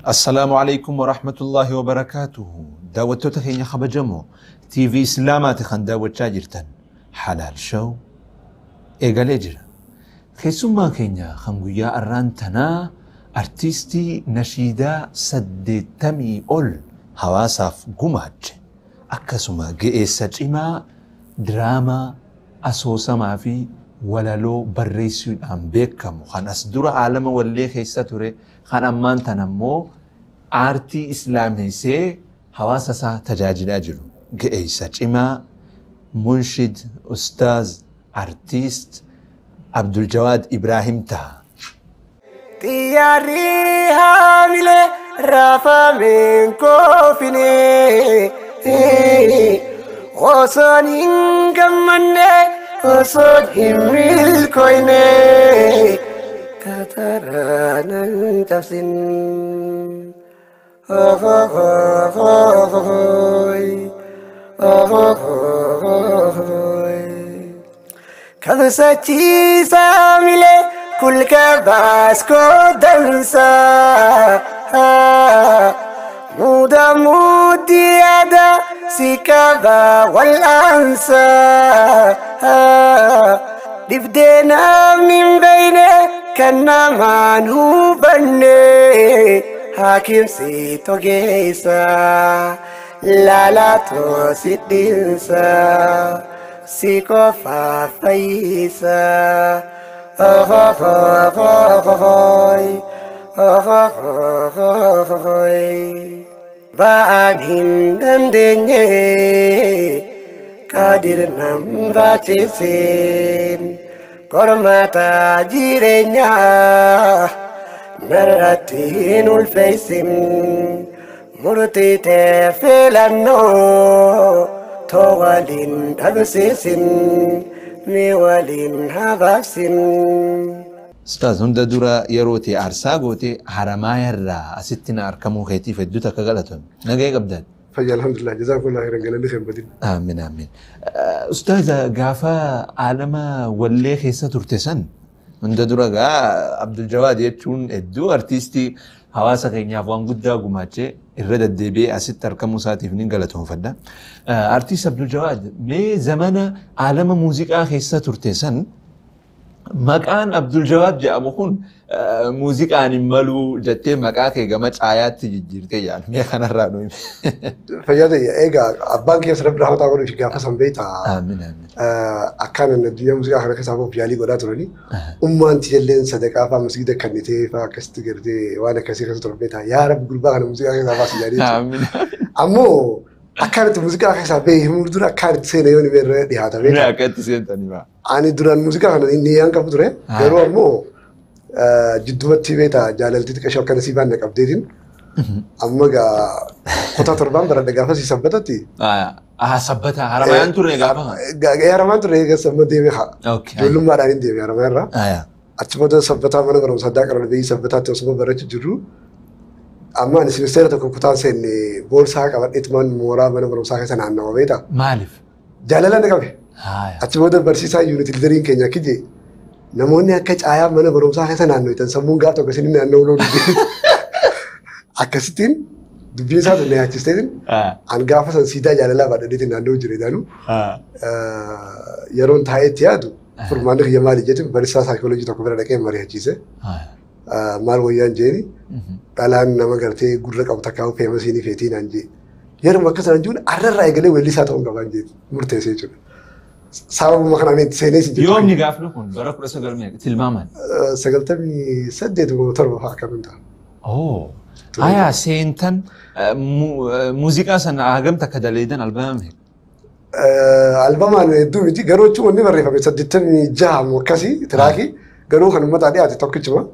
السلام عليكم ورحمة الله وبركاته. داوتو تخيني خبجمو تي في إسلامات خان داوت شاجرتن حلال شو إيقال إجرا خيسوما كينيا خنقويا أرانتنا أرتيستي نشيدا سدتمي أول هواساف قماج أكسوما جئيسة إما دراما أسوسا ما في ولا لو بريسو أم بيكمو خان أصدر عالم واللي خيسة توري خان أمان تنمو آرتي إسلامي سي حواسسا تجاجل أجلو جئيسة إما منشد أستاذ أرتيست عبد الجواد إبراهيم تا تياري هاملة رافا من كوفيني غصان إنكمني غصان إمريل كويني كترانا تفسين كبساتي ساملة كل كباسكو دنسا مودا مودي أدا سيكابا والأنسا دفدنا من بينه كنا مانو بني حاكم سيتو جيسا لا تو سيدنسا سيكو فايسا Baagin dandenye kadir nam bacisin kormata jirenya naratin ulfeisin murti tefelano towalin absisin ميوالين هافاسين أستاذ هند دورا يروتي أرساغوتي حرمايا الرا أستنا أركمو خيتي في الدوتا كغلطون نجاي قبدان فجأة الحمد لله جزاكم الله خيرا قال لي خير بدين آمين آمين أستاذ قافا عالم ولي خيسة ترتسن هند دورا عبد الجواد يتشون الدو أرتيستي حواسا كينيا فوان قدا قماتشي الرد الدبي أست أركمو ساتي فنين قلتهم فدا أرتيست عبد الجواد مي زمان عالم موسيقى خيسة ترتسن مكان عبد الجواد جاء مخون موسيقى مالو جتة مكان كي جماعة آيات تجيرتي يعني مي خنا رانو فجأة إيجا أبانك يسرب رحمة الله ويشجع قسم بيتا آمين آمين أكان الدنيا موسيقى خنا كسبوا بيالي قدرات روني أمان تيجلين صدق أفا موسيقى كنيتي فكستجرتي وأنا كسي كسر بيتا يا رب قلبا خنا موسيقى كسبوا سيجاري آمين أمو أكانت موسيقى كسبوا هم دورا كانت سنة يوني بير دي هذا لا كانت سنة تاني ما أنا دوران موسيقى خنا إني أنك بدره يروح أمو جدومتي بيتا جاللتي تكشف كان سيبان نك أبديتين أما جا خطة تربان برا دقافة سي سبتتي سبتها هرمان توري قافة يا هرمان توري سبت دي بخا أوكي جلهم ما رأين دي يا هرمان را أتشبه سبتها من برا صدق كرنا بيجي سبتها توصل برا تجرو أما أنا سمعت تكون كتان سني بورسا كمان إتمان مورا من برا ساكن سنة عنا وبيتا مالف جاللا نكابه أتشبه برسيسا يونت الدرين كنيا كذي namoonni akka caayaa mana barumsaa keessa naannootan sammuun gaaf tokko isin naannoo loo dubbii akkasittiin dubbii isaa tun yaachisteetiin an gaafa san siidaa jaalalaa baadhadeetiin naannoo jireedhaanu yeroon taa'eetti yaadu furmaanni kiyya maali jechuun barisaa saayikooloojii tokko bira dhaqee mari'achiise maal wayyaan jeeni dhalaan nama gartee gurra qabu takkaa feemasiin feetii naan jee yeroo akka sanan jiruun arrarraa eegalee weellisaa ta'uun qabaan jeeti murteessee jechuudha. سبب ما كنا نتسينيش يوم نقافلو كون برا كل سجل ميك تلمامان سجلتني سدد وتربح هكذا من ده أوه هيا سينتن موسيقى سنة عجم تكدليدن ألبوم هيك ألبوم أنا دوم يجي قالوا شو إني بريفه بس سددتني جام وكسي تراكي قالوا خلنا ما تعدي عادي توكل شو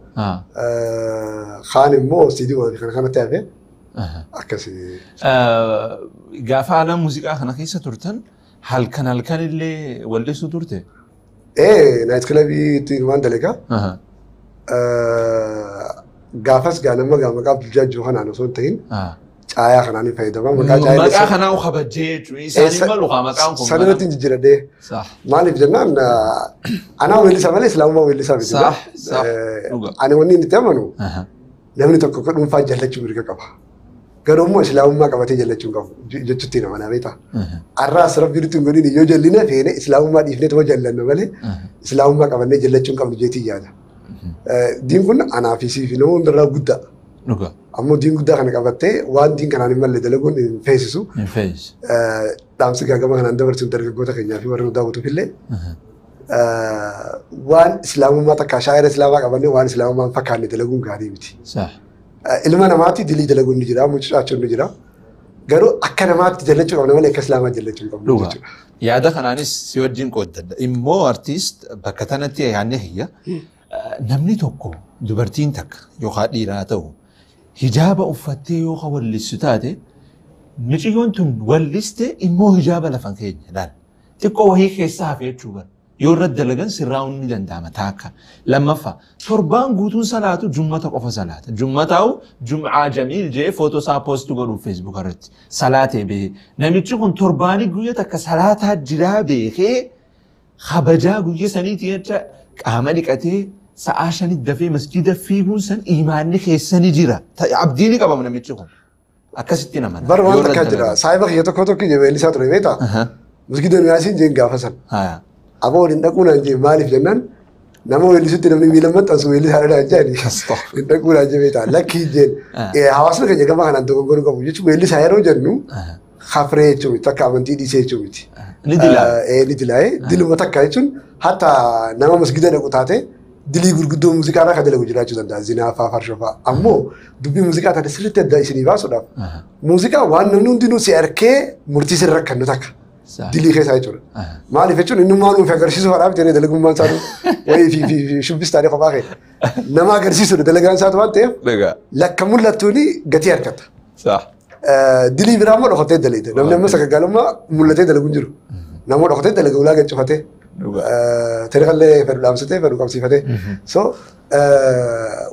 خان مو سيدي ولا خان تعرفه أكسي قافة على موسيقى خنا كيسة تورتن هل كان اللي ولي صدورته؟ إيه نايت كلابي تيروان دلكا. قافس قانا ما قام قاب الجاج جوهنا أنا صوتين. caayaa kanaan fayyadamaa maqaa kanaa kabajee isaanii malu haa maqaan kun sana irratti jijjiira dee maaliif jennaan anaa weellisaa malee islaamumaa weellisaa miti ani wanni inni itti amanu namni tokko kan dhuunfaa jallachuu mirga qaba. Garuu immoo islaamummaa qabatee jallachuu qabu jechuutti nama naa beektaa. Arraas rabbi nutti hin godhin yoo jallina feene islaamummaa dhiifnee tuma jallanna malee islaamummaa qabannee jallachuu hin qabnu jeetii yaada. Diin kun anaa fi siif nama hundarraa guddaa. Ammoo diin guddaa kana qabattee waan diin kanaan hin malle dalaguun hin feesisu. Dhaamsi gaagama kanaan dabarsuun dargaggoota keenyaa fi warra nu daawwatuuf illee waan islaamummaa takka shaayira islaamaa qabannee waan islaamummaa hin fakkaanne dalaguun gaarii miti. Ilma namaatti dilii dalaguun ni jira, mucucaachuun ni jira. Garuu akka namaatti jallachuu qabna malee akka islaamaa jallachuu hin qabnu jechuudha. Yaada kanaanis si wajjin qooddadha. Immoo artiist bakka tanatti yaadne hiyya namni tokko dubartiin takka yookaan dhiiraa ta'u hijaaba uffattee yookaan wallistu taate miciyyoon tun walliste immoo hijaaba lafan keenya laal. Xiqqoo wahii keessaa hafee jechuudha. Yoo irratti dalagan sirraa'uun ni danda'ama taakka. Lammaffaa torbaan guutuun salaatu jummata qofa salaata. Jummataa'u jum'aa jamiil jee footoo isaa poostu godhuuf feesbuuk irratti salaatee bahee. Namichi kun torbaanii guyyaa takka salaataa jiraa beekee kabajaa guyyaa saniitii jecha qaama dhiqatee sa'aa shanitti dafee masjida fiiguun san imaanni keessanii jira. Abdii ni qabamu namichi kun. Akkasitti nama. Bara waan takkaa jira. Saayiba kiyya tokko tokko weellisaa ture beektaa? Masjida Nuyaasiin jeen gaafa san. Aboo waliin dhaquunaan jee maaliif jennaan nama weellisutti namni miila maxxansu weellisaa dhaa jedhani. Waliin dhaquunaan jee beektaa lakkii jeen hawaasni keenya gama kanaan dogoggoruu qabu jechuun weellisaa yeroo jennu hafree jechuun takka amantii dhiisee jechuun miti. Ni dilaa'ee diluma takka jechuun hatta nama masjida dhaqu taate dilii gurguddoo muuziqaa irraa kan dalagu jiraachuu danda'a. Zinaa fa'aa farshoo fa'aa. Ammoo dubbii muuziqaa taate sirriitti adda isinii baasuudhaaf muuziqaa waan namni hundinuu si harkee murtii sirra kan nu takka. Dilii keessaa jechuudha. Maaliif jechuun inni maal nuuf agarsiisuu fa'aadhaaf jedhee dalagummaan isaa wayii fi shubbistaanii qophaa kee nama agarsiisudha dalagaan isaa waan ta'eef lakka mul'attuuni gatii harkata. Dilii biraa immoo dhokatee daleete. Namni amma sagagaalummaa mul'atee dalagu hin jiru. Nama dhokatee dalaga ulaa gaccifatee telekallee fedhu dhaamsatee fedhu qabsiifatee. So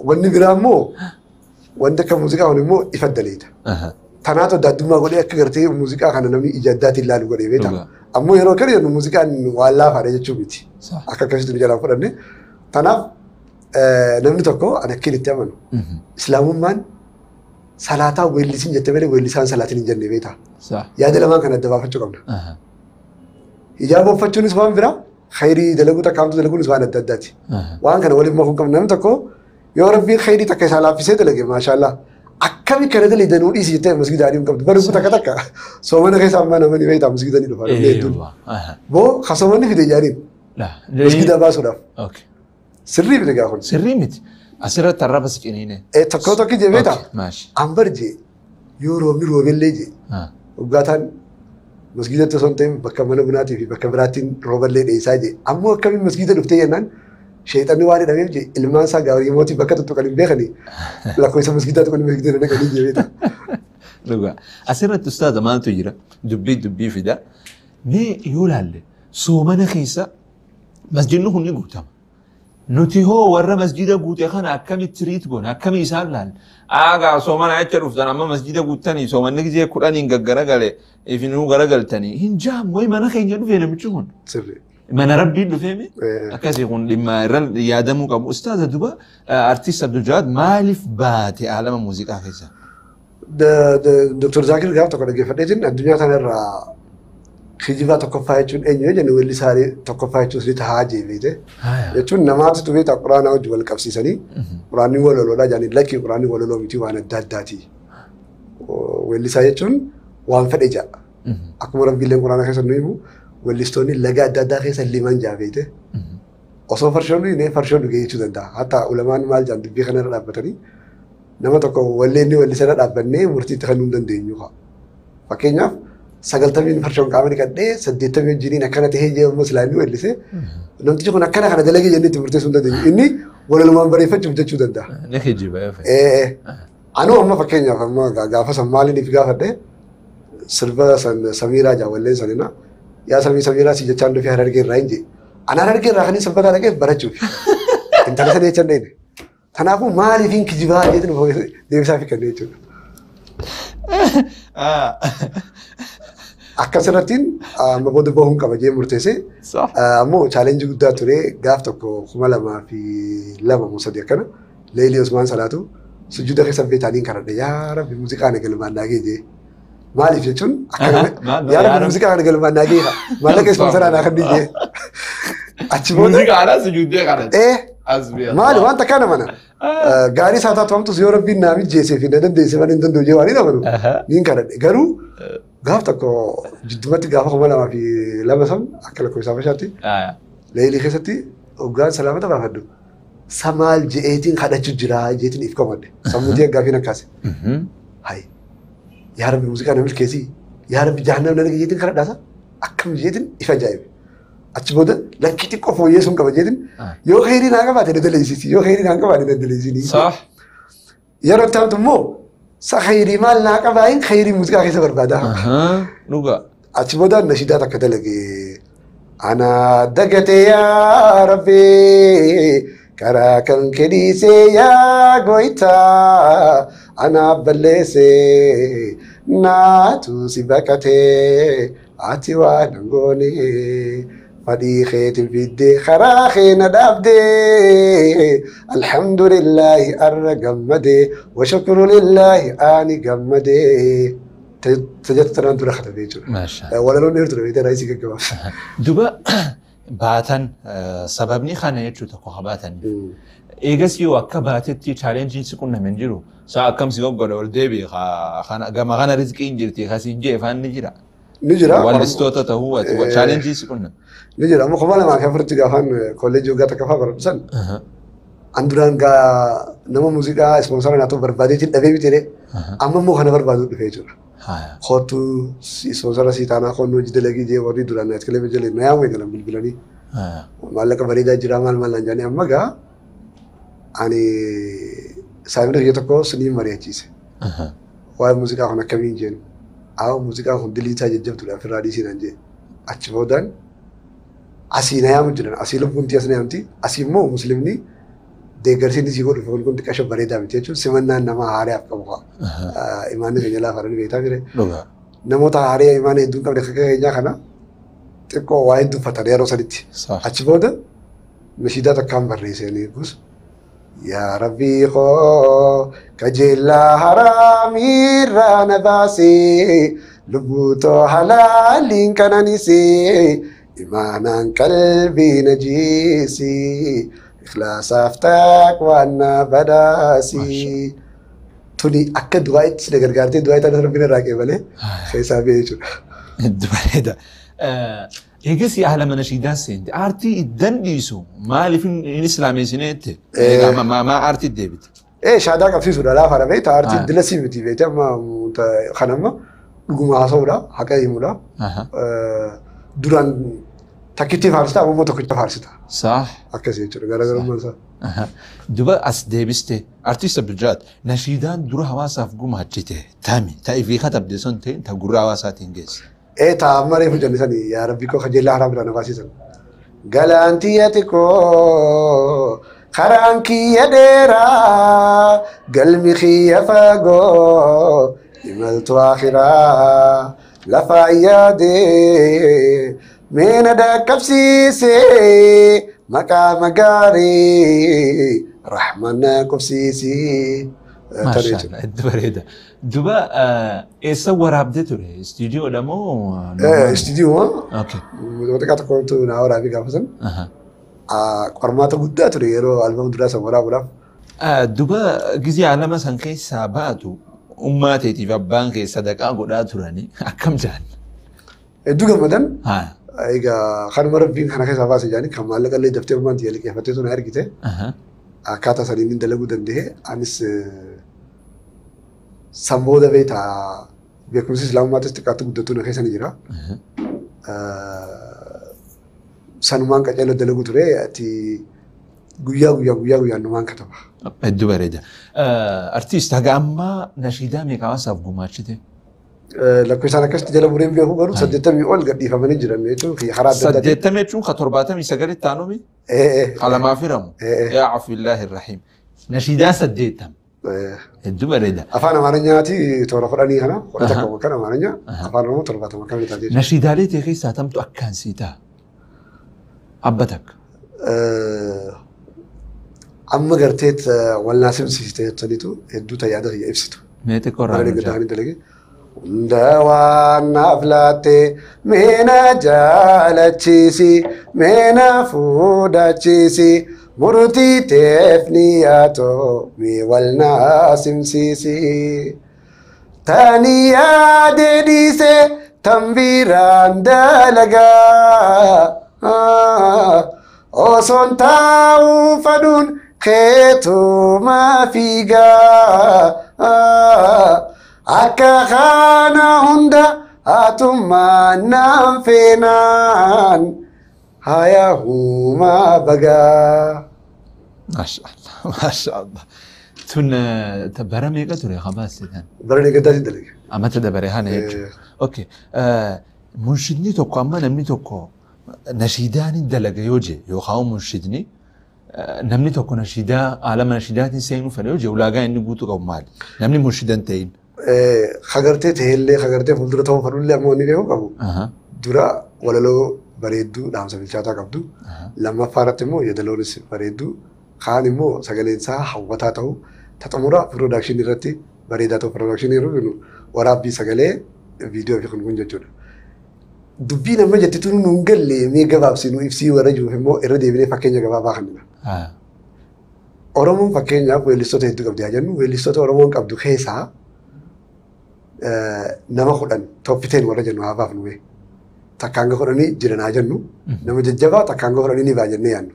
wanni biraa immoo wanti akka muuziqaa kun immoo ifa daleeta. Tanaatu adda addummaa godhee akka gartee muuziqaa kana namni ija addaatiin ilaalu godhee beekama. Ammoo yeroo kana jennu muuziqaan waan laafaadha jechuu miti. Akka akkasitti nu jalaan fudhanne. Tanaaf namni tokko an akkiin itti amanu. Islaamummaan salaataa weellisiin jette malee weellisaan salaatiin hin jenne beektaa. Yaada lamaan kana adda baafachuu qabna. Hijaaba uffachuunis waan biraa, khayrii dalaguu takka hamtuu dalaguunis waan adda addaati. Waan kana waliin makuu qabna. Namni tokko yoo rabbiin khayrii takka isaa laaffisee dalage maashaallah. Akkami kana dalee danuu dhiisi jettee masjida adiin qabdu. Barumsa takka takka soomana keessa ammaa namni beektaa masjida ni dhufa. Boo kasoomanni fide jaariin masjida baasuudhaaf. Sirrii miti gaa kun. Sirrii miti. Asirratti arraba si ciniine. Tokko tokko jee beektaa. Ambar jee yoo roobni roobillee jee uggaataan masjidatti osoo hin ta'in bakka mana bunaatii fi bakka biraattiin rooballee dheessaa jee. Ammoo akkamiin masjida dhuftee jennaan sheexanni waan hidhameef jee ilmaan isaa gaarii mootii bakka tuttuqan hin beekanii lakkoofsa masjidaatti kun masjida dhaqanii jee beektaa. Dhugaa. Asirratti ustaaza maaltu jira? Dubbii fida. Mee yoo laalle soomana keessa masjidni kun ni guutama. Nuti hoo warra masjida guute kana akkamitti tiriit goona? Akkami isaan laalle? Aagaa soomana jecha dhuftan amma masjida guuttanii soomanni gizee kudhaniin gaggaragale ifinuu garagaltanii hin jaamu wayi mana keenya dhufee namichi kun. Sirrii. Mana rabbiin dhufeeme akkasii kun dhimma irra yaadamuu qabu. Ustaaza duba artiist Abdul-Jawaad maaliif baate alama muuziqaa keessa? Dr. Zakir gaaf tokko dhaggeeffadheetiin addunyaa kanarraa kijibaa tokkoffaa jechuun eenyu jennu weellisaalee tokkoffaa jechuun sirriitti haa jeebiite. Jechuun namaatu tufee ta'a quraanaa wajji wal qabsiisanii quraanni waloloodhaa jaanii lakkii quraanni waloloo miti waan adda addaati. Weellisaa jechuun waan fedhe ja'a. Akkuma rabbiilleen quraana keessa nu himu weellistoonni laga adda addaa keessa liman jaabeete. Osoo farshoon dhugee farshoon dhugee jechuu danda'a. Hatta ulamaan maal jaan dubbii kanarra dhaabbatanii nama tokko walleenni weellisarra dhaabbannee murtiitti kan nu dandeenyu. Fakkeenyaaf 90 farshoon qaama dhiqadhee 80 wajjiniin akkana ta'ee jeemuun islaamii weellise namtichi kun akkana kana dalagee jennee itti murteessuu hin dandeenyu. Inni walalumaan bareeffachuuf jechuu danda'a. Ni hijiba. Anuu amma fakkeenyaaf amma gaafa san maaliif gaafadhe sirba Samiiraa jaawalleen sanina yaa Samiiraa si jechaan dhufee Harargee irraa hin jee. Ana Harargee irraa kan sirbataa dhaqee barachuuf. Intala sana jechaan dheene. Kanaafuu maaliif hin kijibaa jechuun deebisaa fi kanneen jechuudha. Akkasirrattiin amma booda bahuun qaba jee murteesse. Ammoo chaalenjii guddaa ture gaaf tokko 2002 moo 3 akkana Leelii Osmaan Salaatu sujuuda keessa beetaniin karadha yaa rabbi muuziqaa na galmaan naagee jee maaliif jechuun yaa rabbi muuziqaa na galmaan naagee maallaqa ispoonsaraa naa kan jee achi booda muuziqaadhaa sujuudee kadhate. maali waan takkaa nama na gaarii isaa taatu hamtus yoo rabbiin naa mijjeessee fi na dandeessee waan hin danda'u jee waan hin amanu niin kadhadhe garuu gaaf tokko jiddumatti gaafa 2002 san akka lakkoofsa Habashaatti leelii keessatti hoggaan salaamata baafadhu samaal je'eetiin kadhachuu jira jeetiin if komadhe sammuutii gaafiin akkaase hay yaa rabbi muuziqaa na milkeessii yaa rabbi jahannam na jeetiin kadhadhaasa akkam jeetiin if ajaa'ibe achi booda lakkii xiqqoo fooyyeessuun qaba jeetiin yoo khayrii naa qabaate na daleessisi yoo khayrii naa qabaate na daleessini yeroo taatu immoo sa khayrii maal naa qabaayin khayrii muuziqaa keessa barbaada dhugaa achi booda nashidaa takka dalage ana dagate yaa rabbi karaa kan kedhiise yaa goyta ana balleesse naatu si baqate ati waan goone fadhii keetiin fidde karaa keena dhaabde alhamdulillahi arra gammade washukru lillahi ani gammade tajaajilan dura katabe jechuudha. Maashaa. Walaloon dheertuu dha raayisii gaggabaaf. Duba baatan sababni kana jechuu tokko haa baatan. Eegas yoo akka baatetti chaalenjiin si qunname hin jiru. Saa akkam si goggola ol deebi'e gama kana rizqii hin jirti kasiin jee faan ni jira. Ni jira. Wallistoota ta'uu chaalenjii si qunname. Ni jira. Amma kuma lamaa kan furti gaafaan kolleejii waggaa takka fa'aa baradhisan. An duraan gaa nama muuziqaa ispoonsara naa ta'u barbaadeetiin dhabee bitee amma immoo kana barbaadu dhufee jira. Kootu ispoonsara sii taanaa koonnoo hojii dalagii jee warri duraan naas kilee jalee na yaa'u eegalan bilbilanii. Maallaqa bareedaa jira maal maal naan jaanii amma gaa ani saamina biyya tokko siniin mari'achiise. Waa'ee muuziqaa kun akkamiin jeen muuziqaa kun diliisaa jajjabduudha ofirraa dhiisii naan jee achi boodaan asii na yaamu jiran asii lubbuun as na yaamti asii immoo muslimni deeggarsiin isii godhu kun xiqqasho bareedaa miti jechuun simannaan nama haariyaaf qabu imaanni keenya laafa irra beektaa jire namoota haariyaa imaana hedduun qabne akka keenyaa kana xiqqoo waa hedduu uffatan yeroo sanitti achi booda nashiidaa takkaan barreessanii gus yaa rabbii koo kajeellaa haraamiirraa na baasee lubbuutoo halaaliin kananisee imaanaan qalbii na jiisii ikhlaasaaf taqwaanna badaasii tuni akka du'aa'itti si gargaartee du'aa'i taana rabbiin irraa qeebalee keessaa ba'ee jechuudha. Bareeda. Eegas yaala mana nashiidaa seente aartii iddan dhiisu maaliif hin islaameessineette maa aartii deebite? Shaadaa qabsiisuudha laafa dha beektaa aartii dila sii miti beektaa amma kanamma dhuguma haasa'uudha haqa himuudha duraan takkitti faarsita ammoo tokkitti faarsita. Saah. Akkasii jechuudha garaagarummaan isaa. Duba as deebiste artiist Abduljaad nashiidaan dura hawaasaaf gumaachite tami ta'ii fi katabde sun ta'e ta gurra hawaasaatiin geesse. Taa amma reefu jallisanii yaa rabbi koo kajeellaa haraa biraan afaasisan. Galaantiyati koo karaan kiyya dheeraa galmi kiyya fagoo imaltu akhiraa lafa yaadee meena dhaqqabsiisee maqaa magaarii rahmanna qubsiisii. Bareeda. Duba eessa waraabdee ture? Istiidiyoodha moo? Istiidiyoo. Wanta tokkotu naa waraabee gaafatan. Qormaata guddaa ture yeroo albama duraa san waraabuudhaaf. Duba gizii alama san keessaa baatu ummaa teetiif abbaan kee sadaqaa godhaa turanii akkam jaan? Hedduu gammadan. Egaa kanuma rabbiin kana keessaa baase jaanii kan maallaqa illee daftee ummaan tiyya liqeeffattee tuna argite. Akkaataa saniin hin dalaguu danda'e anis sambooda beektaa beekumsi islaamummaattis xiqqaatti guddattuu na keessa ni jira. Sanumaan qaceela dalaguu ture ati guyyaa numaan kataba. Hedduu bareeda. Artiist haga ammaa nashiidaa meeqa hawaasaaf gumaachite? Lakkoofsaan akkasitti jala mureen beeku garuu 80 ol gadhiifamanii jiran jechuun karaa adda addaa. 80 jechuun ka 79 taanumi? Qalamaa firamu. Yaa afillaahi irrahiim. Nashiidaa 80. Hedduu bareeda. Afaan Amaaraanyaati toora fudhanii kana kudha tokko kan Amaaraanyaa afaan Oromoo 70 kan taatee. Nashiidaalee ta'e keessaa tamtu akkaan sii ta'a. Abba takka. amma garteet walnaa simsiiste jettaniitu hedduu tajaajila kiyya ibsitu. Meeti qorraa Bara gaddaanii dalage. Hunda waan naaf laatte meena jaalachiisi meena fuudhachiisi murtii teefni yaatoo mi walnaa simsiisi. Tani yaade dhiise tambiraan dalagaa osoon taa'uu fadhuun keetuma fiigaa akka kana hunda atummaan naan feenaan haya huma bagaa. Maashaallah. Tun bara meeqa ture khabaas jedhan? Bara gaddaatti dalage. Amma dabaree hana jechuudha. Okay. Munshidni tokko amma namni tokko nashiidaan hin dalaga yoo je yookaan munshidni namni tokko nashiidaa alama nashiidaatiin seenuu fedha yoo je ulaagaa inni guutuu qabu maali? Namni munshidan ta'in. Hagartee ta'ellee hagartee fuuldura ta'uu fadhullee ammoo inni beekuu qabu. Dura walaloo bareedduu dhaamsa bilchaataa qabdu. Lammaffaa irratti immoo yeedaloonis bareedduu. Kaan immoo sagaleen isaa hawwataa ta'u taxamura piroodakshinii irratti bareedaa ta'u piroodakshinii irratti waraabbii sagalee viidiyoo fi kun jechuudha. Dubbii nama jettitu nuun galle mee gabaabsinu ibsii warra jiruuf immoo irra deebinee fakkeenya gabaabaa kannina. Oromoon fakkeenyaaf weellistoota hedduu qabdi haa jennu weellistoota Oromoon qabdu keessaa nama 10 tooppiteen warra jennu haa baafnu mee. Takkaanga 10 jiran haa jennu nama jajjabaa takkaanga 10 ni baa jennee yaadnu.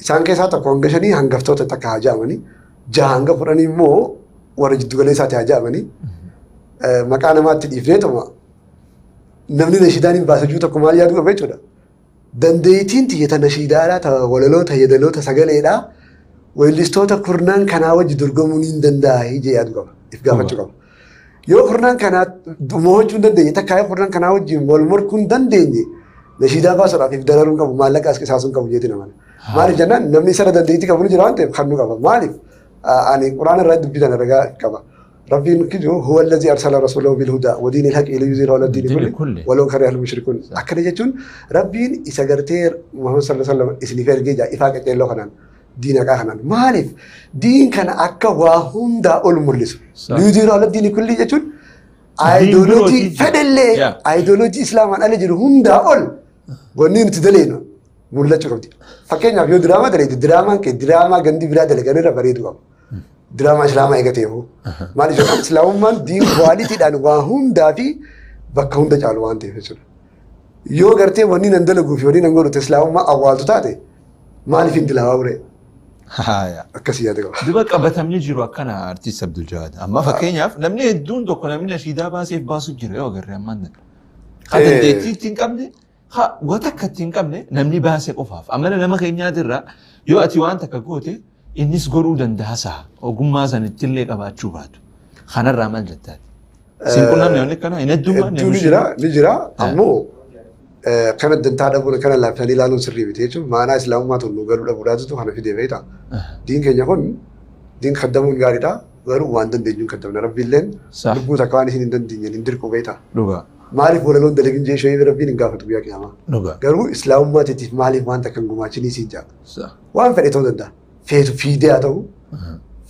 Isaan keessaa tokko hanga 5 hangaftoota takka haa jedhamanii 6 hanga 10 immoo warra jiddu galeessaatti haa jedhamanii maqaa namaatti dhiifneetuma namni nashiidaan hin baasajuu tokko maal yaaduu qaba jechuudha. Dandeettiin tiyyata nashiidaadhaa ta walaloo ta yeedaloo ta sagaleedhaa weellistoota kurnaan kanaa wajji dorgomuu ni danda'a ije yaaduu qaba. If gaafachuu qaba. Yoo kurnaan kanaa mo'achuu hin dandeenye takkaa yoo kurnaan kanaa wajjin wal morkuu hin dandeenye nashiidaa baasuudhaaf if dararuun qabu maallaqa as qisaasuun qabu jeetii namana. Maaliif jennaan namni isa dandeettii qabu ni jira waan ta'eef kan nu qaba. Maaliif ani quraana irraa dubbitan ragaa qaba. Rabbiin kijibu huwa allazi arsala rasulahu bil huda wa dinil haqqi liyuzhirahu ala dini kulli walau kariha al mushrikun. Akkana jechuun Rabbiin isa gartee Muhammad sallallahu alaihi wasallam isiniif ergee jaa ifaa qaceelloo kanaan diina qaa kanaan maaliif diin kana akka waa hundaa ol mul'isu. Liyuzhirahu ala dini kulli jechuun ayidooloojii fedhellee ayidooloojii islaamaan ala jiru hundaa ol wanni nuti daleenu mul'achuu qabdi. Fakkeenyaaf yoo diraamaa daleetu diraamaan kee diraamaa gandi biraa dalagan irra bareedu qabu. Diraamaa islaamaa eegateefu. Maaliif jedhama islaamummaan diin kwaalitiidhaan waa hundaa fi bakka hunda caalu waan ta'eef jechuudha. Yoo gartee wanni nan dalaguu fi wanni nan godhute islaamummaa awwaaltu taate maaliif hin dilaawaa ure? Akkasii yaada qaba. Duba qabatamni jiru akkana artiist Abdul Jawaad. Amma fakkeenyaaf namni hedduun tokko namni nashiidaa baaseef baasu jira yoo agarree ammaan dha. Haa dandeettii ittiin qabne haa wanta akka ittiin qabne namni baasee qofaaf. Amala nama keenyaatirraa yoo ati waan takka goote innis godhuu danda'a sa'a ogummaa sanittillee qabaachuu baatu. Kanarraa maal jettaati? Sinqunnamni wanni akkana hin heddummaa ni jira ammoo kana dantaa dhabuun kana laaffisanii ilaaluun sirrii miti jechuun maanaa islaamummaa tun nu galuu dhabuudhaatu kana fidee beektaa. Diin keenya kun diin kaddamuun gaariidha garuu waan dandeenyuun kaddamna rabbiilleen lubbuu takka waan isin hin dandeenye hin dirqu beektaa. Maaliif walaloon dalagin jeeshee rabbiin hin gaafatu guyyaa qiyaamaa. Garuu islaamummaatiif maaliif waan takka hin gumaachinii siin jaa. Waan fedhe ta'uu danda'a. Feetu fiidee haa ta'u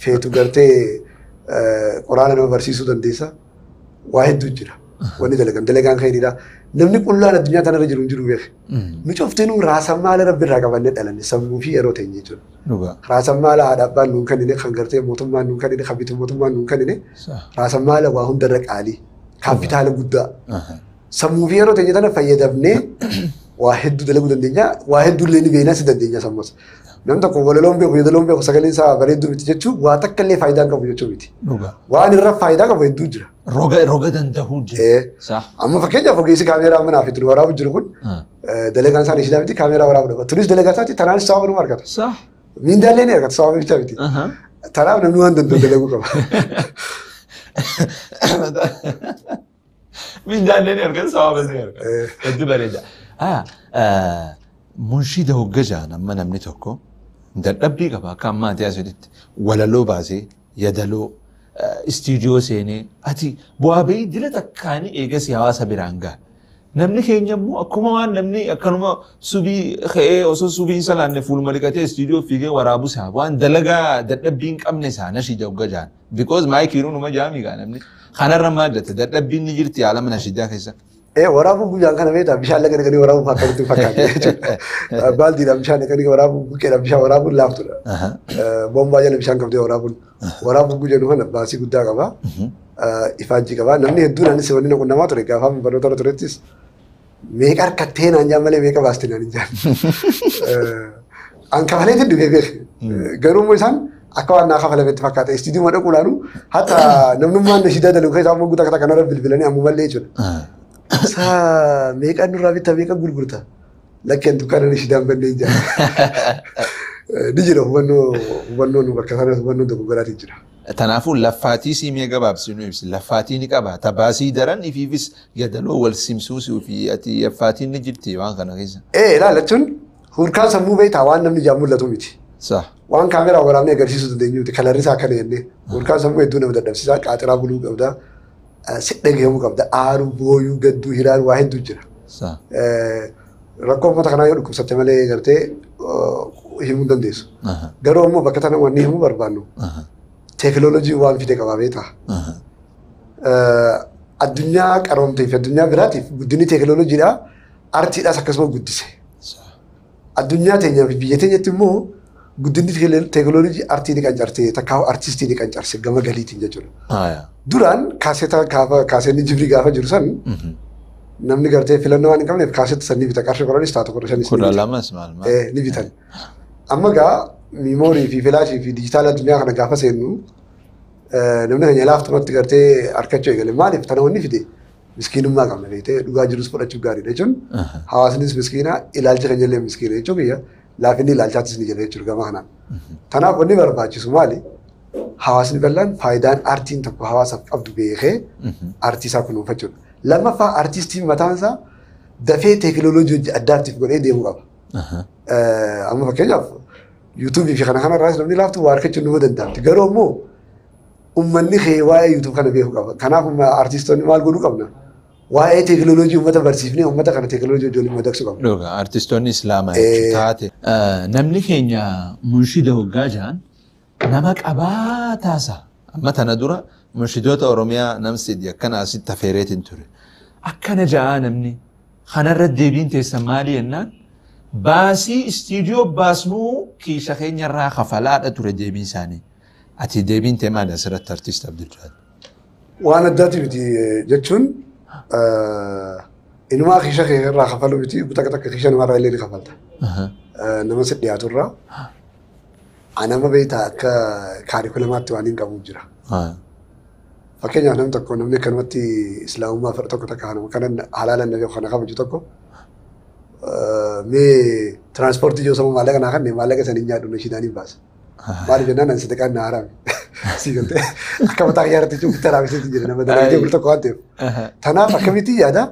feetu gartee quraana nama barsiisuu dandeessa waa hedduu jira. Wanni dalagaan khayriidha. Namni qullaan addunyaa kanarra jiru hin jiru beeku. Nu cuftinuu raasammaala rabbiirraa qabannee dhalanne sammuu fi yeroo ta'e jechuudha. Raasammaala haadha abbaan nuun kennine kan gartee mootummaan nuun kennine kan bitu mootummaan nuun kennine raasammaala waa hundarra qaalii kaapitaala guddaa. Sammuu fi yeroo ta'e tana fayyadamnee waa hedduu dalaguu dandeenya waa hedduu illee ni beeknaa si dandeenya sammuus. Namni tokko walaloon beeku yeedaloon beeku sagaleen isaa bareedduu miti jechuun waa takka illee faayidaa qabu jechuu miti. Waan irra faayidaa qabu hedduu jira. Roga danda'uu jira. Amma fakkeenyaaf ogeessi kaameeraa manaa fi turu waraabu jiru kun dalagaan isaa ishiidhaa miti kaameeraa waraabu dhaba. Turis dalagaa isaatti tanaan sababa numa argata. Miindaallee ni argata sababa bichaa miti. Tanaaf namni waan danda'u dalaguu qaba. Miindaallee ni argata sababa ni argata. Hedduu bareeda. Munshida hoggajaan amma namni tokko dadhabbii qaba akka ammaati asitti walaloo baasee yadaloo istiidiyoo seenee ati bu'aa bahii dila takkaanii eegas hawaasa biraan ga'a. namni keenya immoo akkuma waan namni akkanuma subii ka'ee osoo subiin salaanne fuuluma liqatee istiidiyoo fiigee waraabu isaa waan dalagaa dadhabbiin qabne isaa nashida hogga jaan because maayikiiru numa jaamii gaa namni kanarra maaddate dadhabbiin ni jirti alama nashidaa keessa. Waraabuu guyyaan kana beektaa bishaan laga dhaqanii waraabuu akkamitti fakkaate jechuudha. Baaldiidhaan bishaan dhaqanii waraabuu buqqeedhaan bishaan waraabuun laaftudha. Boombaa jala bishaan qabdee waraabuun. Waraabuu guyyaan kana baasii guddaa qaba. Ifaajjii qaba. Namni hedduun anis wanni na qunnamaa ture gaafa barnoota irra turettis meeqa harkattee naan jaan malee meeqa baastee naan jaan. An kafalee tiddu beeku. Garuu immoo isaan akka waan naa kafalametti fakkaata. Istiidiyoo dhaquudhaanu hatta namnummaan nashidaa daluu keessaa ammoo guutaa kanarra bilbilanii ammumallee jechuudha. Saa meeqa nurraa bitta meeqa gurgurta lakkeen dukkaana nashidaan bannee jira. Ni jira hubannoo nu bakka sana hubannoo tokko garaatiin jira. Kanaafuu laffaatii siimee gabaabsi nu ibsi laffaatii ni qaba tabaasii daran ifiifis yadaloo wal simsuusuu fi ati laffaatiin ni jirti waan kana keessa. Ilaalachuun hurkaan sammuu beektaa waan namni ijaan mul'atu miti. Waan kaameraa waraabnee agarsiisuu dandeenyu miti kalarri isaa akkana jennee hurkaan sammuu hedduu nama dadhabsiisaa qaaxiraa buluu qabdaa. Sidhageemu qabda aaruu booyuu gadduu hiraan waa hedduu jira. Rakkoo uummata kanaa yoo dhukkubsatte malee gartee himuu dandeessu. Garuu ammoo bakka tana wanni himuu barbaannu teekinooloojii waan fide qabaa beektaa. Addunyaa qaroomtee fi addunyaa biraatiif guddinni teekinooloojiidhaa artiidhaas akkasuma guddise. Addunyaa teenyaa fi biyya teenyatti immoo guddinni teekinooloojii artii ni qancarsee takkaa artistii ni qancarsee gama galiitiin jechuudha. Duraan kaaseenni jibrii gaafa jiru san namni gartee filannoo waan hin qabneef kaasetti san ni bita qarshii qoranis taatu qorra shanis ni bitan. Amma gaa miimoorii fi filaashii fi dijitaala addunyaa kana gaafa seennu namni keenya laaftumatti gartee harkachuu eegale maaliif tana wanni fide miskiinummaa qabna beekte dhugaa jirus fudhachuu gaariidha jechuun hawaasnis miskiina ilaalcha keenya illee miskiina jechuun biyya laafinni ilaalchaatis ni jira jechuudha gama kanaan. Kanaaf wanni barbaachisu maali? Hawaasni bal'aan faayidaan aartiin tokko hawaasaaf qabdu beekee aartii isaa kunuunfachuudha. Lammaffaa aartistiin mataan isaa dafee teekinooloojii addaatiif godhee deemuu qaba. Amma fakkeenyaaf yuutuubii fi kana kanarraas namni laaftuu waa harkachuun numa danda'amti. Garuu ammoo uummanni kee waa'ee yuutuub kana beekuu qaba. Kanaaf aartistoonni maal godhuu qabna? Waa'ee teekinooloojii uummata barsiifnee uummata kana teekinooloojii ijoollee madaqsuu qabna. Aartistoonni islaamaa jechuun taate. Namni keenya munshida hoggaa jaan nama qabaataasa amma tana dura munshidoota Oromiyaa namsidii akkana asitti affeereetiin ture. Akkana ja'a namni kanarra deebiin teessan maali jennaan baasii istiidiyoo baasnuu kiisha keenyarraa kafalaadha ture deebiin isaanii. Ati deebiin tee maali asirratti artiist Abdul Jaad? Waan addaati miti jechuun inumaa kiisha keerraa kafalu miti takka takka kiisha namarraa illee ni kafalta. Nama si dhiyaaturraa anama beektaa akka kaarikulamaatti waan hin qabu jira. Fakkeenyaaf namni tokko namni akkanumatti islaamummaa fira tokko takka kanan halaalan kana kabaju tokko mee tiraanspoortii yoo sammuu maallaqa naa kanneen maallaqa sanii nyaadhu nashiidhaan hin baasa. Maaliif jennaan ani sadaqaan na haraami. Si galtee akka mataa xiyyaarratti jechuun bitta raabisatti jira nama dalagee bulu tokko waan ta'eef. Kanaaf akkamitti yaada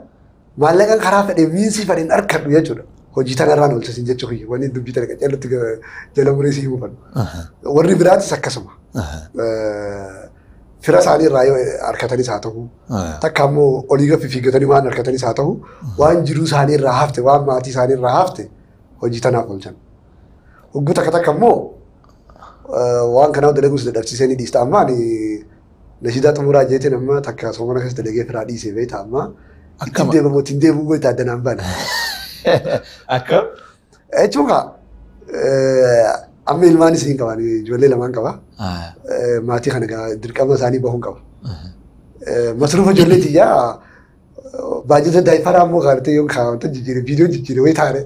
maallaqaan karaa fedhee miinsii fedheen harkadhu jechuudha. Hojii tanarraan oolchasin jechuu kiyya wanni dubbii tana qaceellutti jala mureesii himuu fannu. Warri biraatis akkasuma. Fira isaanii irraa yoo harkatanis haa ta'u takka ammoo olii gaffi fiiggatanii waan harkatanis haa ta'u waan jiruu isaanii irraa hafte waan maatii isaanii irraa hafte hojii tanaaf oolchan. Hogguu takka takka ammoo waan kanaaf dalaguus dadhabsiisee ni dhiista amma ani nashidaa xumuraa jeetiin amma takka soomana keessa dalagee firaa dhiisee beektaa amma ittiin deemamoo ittiin deemuu goota addanaan bana. Akkam? Jechuun amma ilmaan isiin qaban ijoollee lamaan qaba. Maatii kana dirqama isaanii bahuun qaba. Masruufa ijoollee xiyyaa baajata daa'ifaraa ammoo kaartee yoo kaawwatan jijjiire viidiyoo jijjiire wayii taane.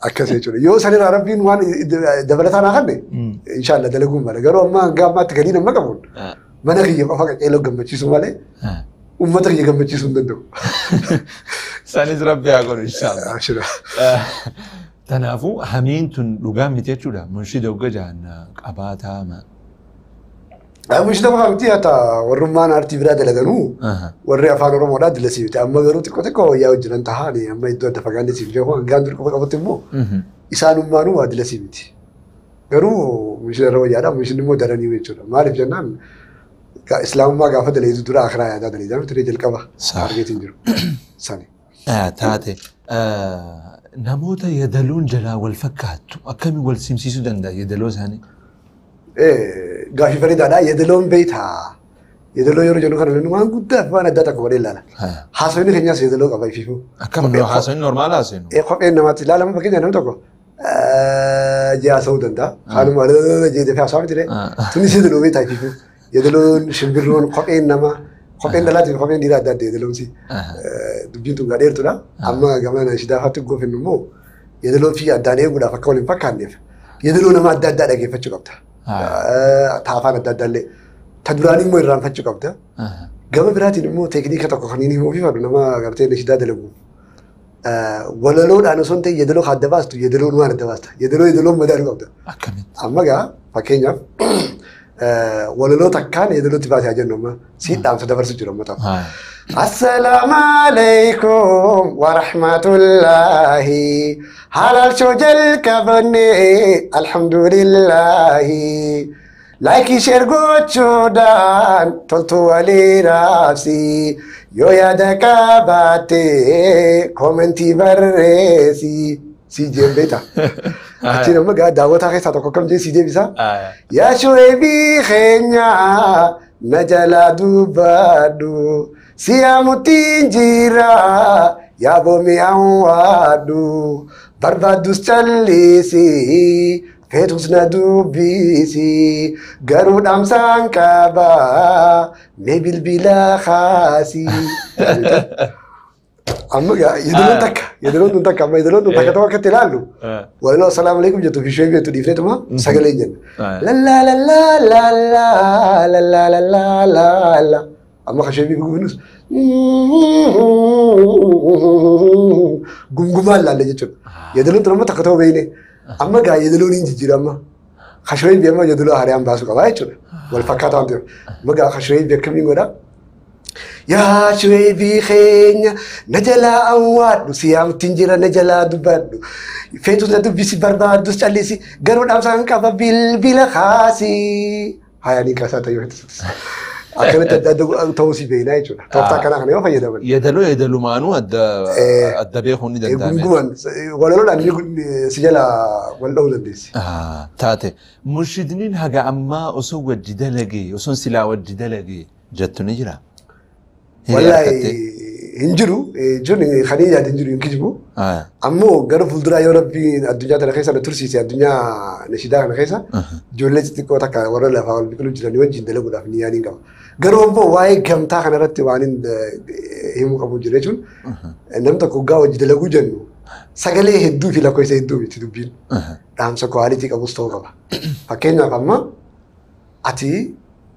Akkas jechuudha. Yoo sanirraa rabbiin waan dabalataa naa kanne inshaallah dalaguun mala. Garuu amma hanga ammaatti galii nama qabuun mana kiyya qofa qaceeloo gammachiisu malee uummata kiyya gammachiisuu hin danda'u. Sanis rabbi haa godhu inshaallah. Kanaafuu hamiin tun dhugaa miti jechuudha. Munshida hogga jaan qabaataa ma. Munshida qofaa miti hatta warrummaan aartii biraa dalaganuu warri afaan Oromoodhaa dilasii miti. Amma garuu xiqqoo xiqqoo wayyaa hojjetan tahaani amma iddoo adda fagaannee siif jechuun hangaan dur qofa qabatte immoo isaanummaanuu waa dilasii miti. Garuu munshida irra wayyaadha munshidni immoo daranii jechuudha. Maaliif jennaan إسلام ما قافة دليل دورا آخر يا دليل دام تريج الكبا صح. أرجعتين جرو سامي تاتي نموت يدلون جلا والفكات أكمل والسمسيسو دندا يدلوز هاني إيه قافي فريد على يدلون بيتها يدلون يرجعون خارج لأنه ما قد فانا داتا كبار لا حاسوني خنيا يدلون قافي فيفو أكمل لو حاسين نورمال حاسين إيه خب إنما لا لما بكين أنا متوقع جا سودان دا خانم على جيد في عصام ترى تونس يدلون بيتها فيفو يدلون شمبرون خب إنما خب إن لا تخب إن ديرا دات يدلون سي دبين تقدر تلا أما كمان أشياء هاتو قف النمو يدلون في أدانة ولا فكولين فكانيف يدلون ما أداة كيف تشوفته تعرفان أداة اللي تدراني مو يران فتشوفته قبل براتي نمو تكنيك تقوليني مو في فرق نما قرتين أشياء دلهم ولا لون أنا صنت يدلون خد دباست يدلون ما ندباست يدلون مدار قبته أما جا فكينيا ولا لو تكان يدلون تبعت يا جنوما سيد دام سدبر سجرا متى السلام عليكم ورحمة الله حلال شجل كبني الحمد لله لايك شير غوتشودان تلتو علي راسي يو يا دكاباتي كومنتي برسي سي جيم بيتا أتينا مجا دعوتها خيسة تكوكم جي سي جي بيسا يا شويبي خينيا نجلا دوبادو سياموتين جيرا يا بومي أوادو بربادوس تليسي فيتوس ندوبيسي غرود أمسان كابا ميبيل بلا خاسي أما يدلون تك أما يدلون تك توا كتلالو ولا السلام عليكم جتو في شوي بيتو ديفرنت ما سجلين لا لا لا لا لا لا لا لا لا لا لا أما خشيبي بيقولون قمقمال لا لجتو يدلون ترى ما تك توا بينه أما قا يدلون إنجي جرامة خشيبي بيما يدلون هريان باسو كواي ترى والفكات عندهم ما قا خشيبي بيكمل ولا يا شويبي خينيا نجلا أواد سيام تنجرا نجلا دبادو فيتوس ندوبيسي بربادوس تاليسي غرود أمسان كابا بلا خاسي هاي أني كاساتا يوهتس أكنت توسي بينا يجوا توفتا كنا خنيه وفيدا بل يدلو مانو الدبي خوني دندامي قمقمان ولا لو أني سجلا ولا ولا ديسي تاتي مرشدين هجا أما أسوى الجدالجي أسون سلاوة الجدالجي جت نجرا والله هنجرو جون خلينا هنجرو ينكجبو أمو قرب فلدرا يوربي الدنيا ترخيصة نترسي الدنيا نشيدا نخيصة جولة تكو تكا ورا لا فاول بيقولوا جراني وين جندلا قدام نيانين كم قرب بو واي كم تا خنا رتي وانين هم أبو جريجون نم تكو جاو جندلا قجنو سجله هدو في لا كويس هدو بتدوبين دام سكواليتي كابوستو كبا فكينا كمان أتي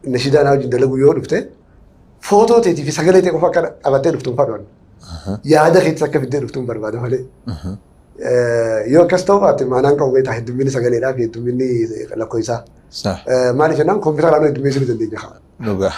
نشيدا ناو جندلا قيور بته فوتو تيجي في سجلة تكو فكر أبدين رفتم فادون يا هذا خيط سكة في الدين رفتم بربادو هله يو كاستوفات ما نانك وقت هيد مني سجلة لا في هيد مني لا كويسة صح ما نيجي نام كمبيوتر أنا هيد مني زي الدنيا نوجا